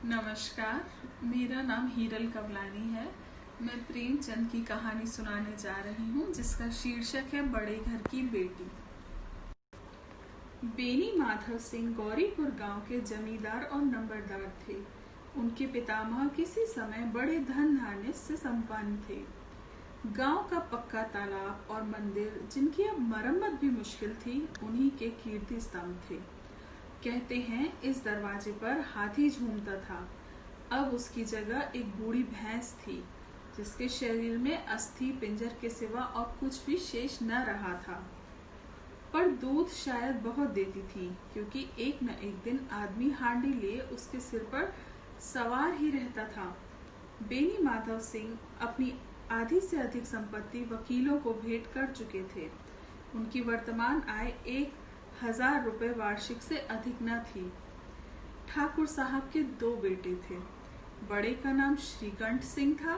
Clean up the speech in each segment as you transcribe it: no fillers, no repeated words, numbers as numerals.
नमस्कार, मेरा नाम हीरल कवलानी है। मैं प्रेमचंद की कहानी सुनाने जा रही हूँ जिसका शीर्षक है बड़े घर की बेटी। बेनी माधव सिंह गौरीपुर गांव के जमींदार और नंबरदार थे। उनके पितामह किसी समय बड़े धन धान्य से संपन्न थे। गांव का पक्का तालाब और मंदिर, जिनकी अब मरम्मत भी मुश्किल थी, उन्हीं के कीर्ति स्तंभ थे। कहते हैं इस दरवाजे पर हाथी झूमता था। अब उसकी जगह एक बूढ़ी भैंस थी जिसके शरीर में अस्थि पिंजर के सिवा और कुछ भी शेष न रहा था, पर दूध शायद बहुत देती थी, क्योंकि एक न एक दिन आदमी हांडी लिए उसके सिर पर सवार ही रहता था। बेनी माधव सिंह अपनी आधी से अधिक संपत्ति वकीलों को भेंट कर चुके थे। उनकी वर्तमान आय 1,000 रुपए वार्षिक से अधिक न थी। ठाकुर साहब के 2 बेटे थे। बड़े का नाम श्रीकंठ सिंह था।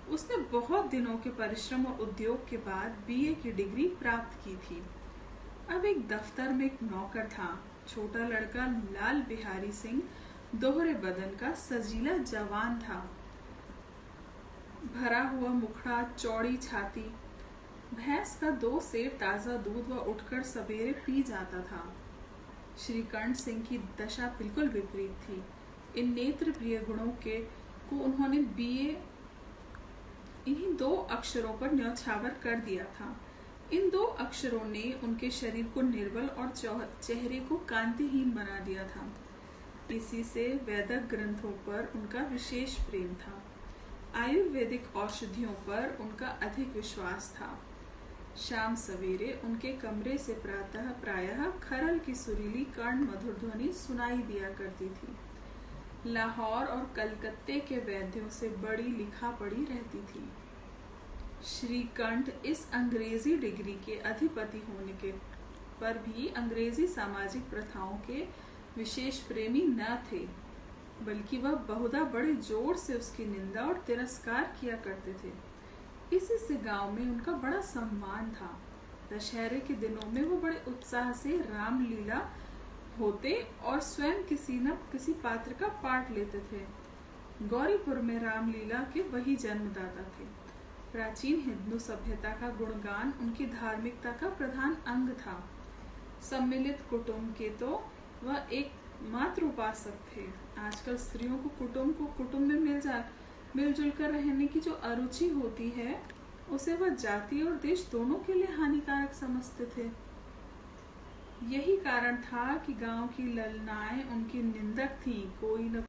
उसने बहुत दिनों के परिश्रम और उद्योग के बाद बीए की डिग्री प्राप्त की थी। अब एक दफ्तर में एक नौकर था। छोटा लड़का लाल बिहारी सिंह दोहरे बदन का सजीला जवान था। भरा हुआ मुखड़ा, चौड़ी छाती। भैंस का 2 सेर ताजा दूध वह उठकर सवेरे पी जाता था। श्रीकंठ सिंह की दशा बिल्कुल विपरीत थी। इन नेत्र प्रिय गुणों को उन्होंने बीए इन्हीं 2 अक्षरों पर न्यौछावर कर दिया था। इन 2 अक्षरों ने उनके शरीर को निर्बल और चेहरे को कांतिहीन बना दिया था। इसी से वैदिक ग्रंथों पर उनका विशेष प्रेम था। आयुर्वेदिक औषधियों पर उनका अधिक विश्वास था। शाम सवेरे उनके कमरे से प्रायः खरल की सुरीली कर्ण मधुर ध्वनि सुनाई दिया करती थी। लाहौर और कलकत्ते के वैद्यों से बड़ी लिखा पड़ी रहती थी। श्रीकंठ इस अंग्रेजी डिग्री के अधिपति होने के पर भी अंग्रेजी सामाजिक प्रथाओं के विशेष प्रेमी न थे, बल्कि वह बहुधा बड़े जोर से उसकी निंदा और तिरस्कार किया करते थे। इसी से गांव में उनका बड़ा सम्मान था। दशहरे के दिनों में वो बड़े उत्साह से रामलीला होते और स्वयं किसी न किसी पात्र का पाठ लेते थे। गौरीपुर में रामलीला के वही जन्मदाता थे। प्राचीन हिंदू सभ्यता का गुणगान उनकी धार्मिकता का प्रधान अंग था। सम्मिलित कुटुंब के तो वह एक मात्र उपासक थे। आजकल स्त्रियों को कुटुंब में मिलजुल कर रहने की जो अरुचि होती है, उसे वह जाति और देश दोनों के लिए हानिकारक समझते थे। यही कारण था कि गांव की ललनाएं उनकी निंदक थी। कोई न